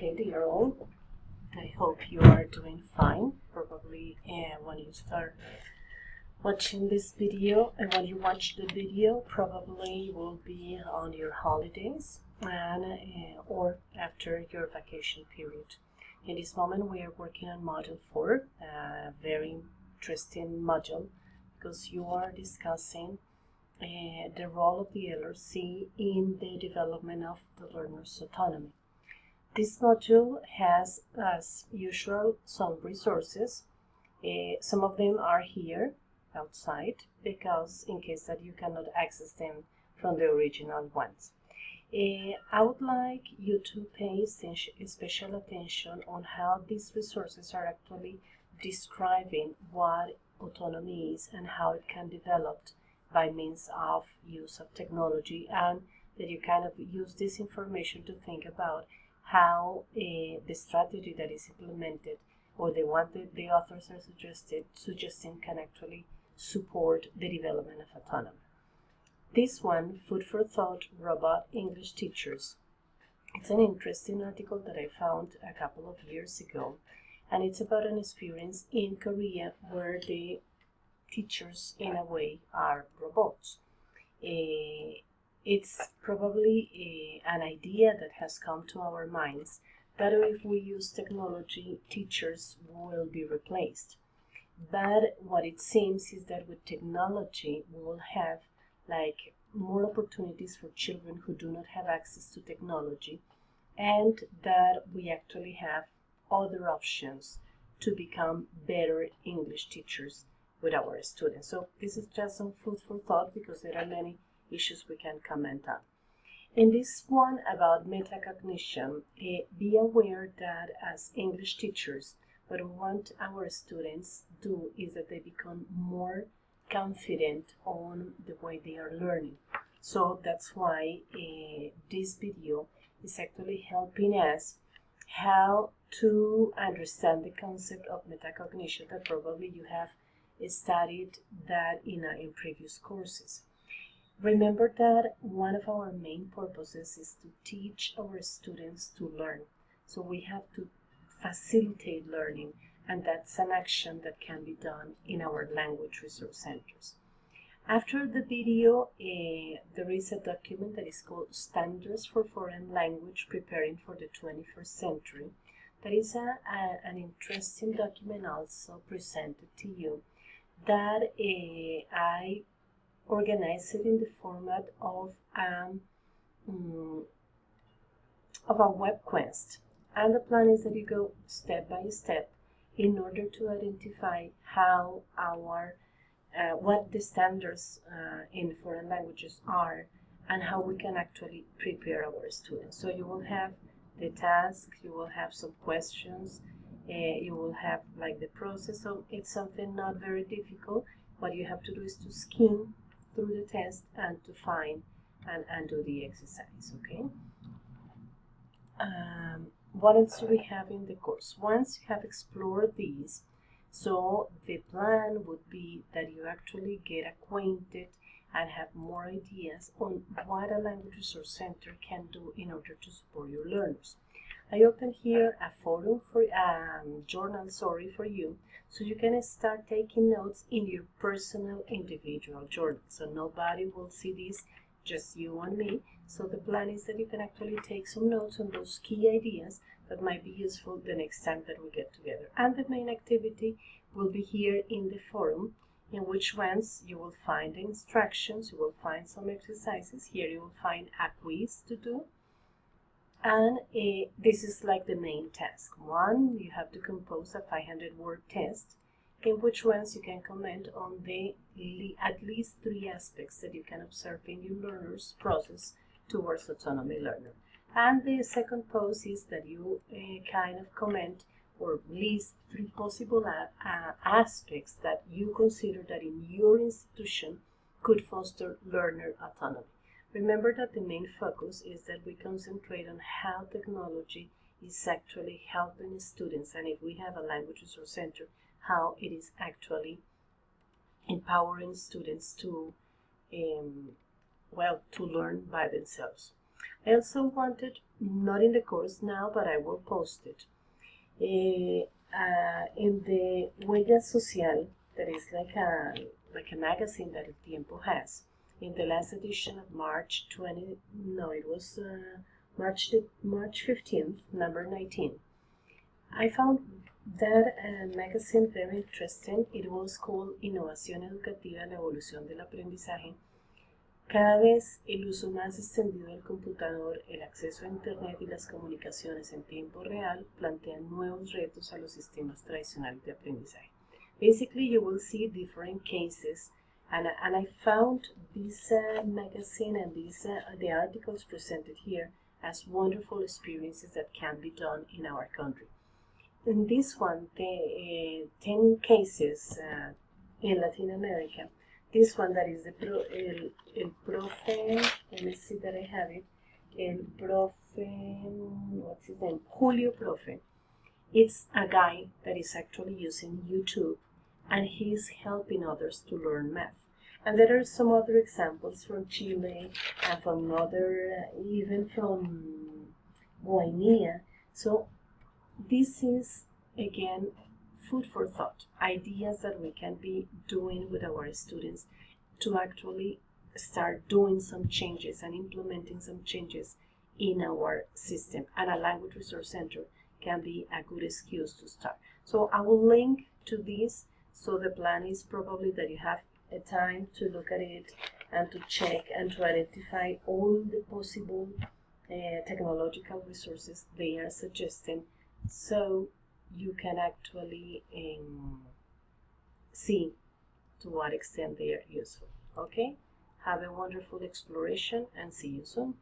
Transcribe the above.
Okay, dear all, I hope you are doing fine. Probably when you start watching this video and when you watch the video, probably you will be on your holidays and or after your vacation period. In this moment, we are working on Module 4, a very interesting module because you are discussing the role of the LRC in the development of the learner's autonomy. This module has, as usual, some resources. Some of them are here outside because in case that you cannot access them from the original ones. I would like you to pay special attention on how these resources are actually describing what autonomy is and how it can be developed by means of use of technology, and that you kind of use this information to think about how the strategy that is implemented or the one that the authors are suggesting can actually support the development of autonomy. This one, Food for Thought, Robot English Teachers. It's an interesting article that I found a couple of years ago, and it's about an experience in Korea where the teachers, in a way, are robots. It's probably an idea that has come to our minds that if we use technology, teachers will be replaced. But what it seems is that with technology, we will have like more opportunities for children who do not have access to technology, and that we actually have other options to become better English teachers with our students. So this is just some food for thought because there are many issues we can comment on. In this one about metacognition, be aware that as English teachers, what we want our students do is that they become more confident on the way they are learning. So that's why this video is actually helping us how to understand the concept of metacognition that probably you have studied that in previous courses. Remember that one of our main purposes is to teach our students to learn. So we have to facilitate learning, and that's an action that can be done in our language resource centers. After the video, there is a document that is called Standards for Foreign Language Preparing for the 21st Century. That is an interesting document also presented to you that I organize it in the format of a web quest, and the plan is that you go step by step in order to identify how our what the standards in foreign languages are and how we can actually prepare our students. So you will have the task, you will have some questions, you will have like the process. So it's something not very difficult. What you have to do is to skim through the test and to find and do the exercise, okay? What else do we have in the course? Once you have explored these, so the plan would be that you actually get acquainted and have more ideas on what a language resource center can do in order to support your learners. I opened here a forum for journal for you, so you can start taking notes in your personal individual journal. So nobody will see this, just you and me. So the plan is that you can actually take some notes on those key ideas that might be useful the next time that we get together. And the main activity will be here in the forum, in which once you will find the instructions, you will find some exercises. Here you will find a quiz to do. And this is like the main task. One, you have to compose a 500-word test in which ones you can comment on the at least 3 aspects that you can observe in your learner's process towards autonomy learner. And the second post is that you kind of comment or list 3 possible aspects that you consider that in your institution could foster learner autonomy. Remember that the main focus is that we concentrate on how technology is actually helping students, and if we have a language resource center, how it is actually empowering students to to learn by themselves. I also wanted, not in the course now, but I will post it, in the Huella Social, that is like a magazine that El Tiempo has. In the last edition of March 20, no, it was March 15th, number 19. I found that magazine very interesting. It was called Innovación Educativa, la evolución del aprendizaje. Cada vez el uso más extendido del computador, el acceso a Internet y las comunicaciones en tiempo real plantean nuevos retos a los sistemas tradicionales de aprendizaje. Basically, you will see different cases, and I found this magazine and the articles presented here as wonderful experiences that can be done in our country. In this one, the 10 cases in Latin America. This one that is el profe, let me see that I have it, el profe, what's his name, Julio Profe. It's a guy that is actually using YouTube, and he's helping others to learn math. And there are some other examples from Chile and from even from Guinea. So this is, again, food for thought, ideas that we can be doing with our students to actually start doing some changes and implementing some changes in our system. And a language resource center can be a good excuse to start. So I will link to this. So the plan is probably that you have a time to look at it and to check and to identify all the possible technological resources they are suggesting, so you can actually see to what extent they are useful. Okay? Have a wonderful exploration and see you soon.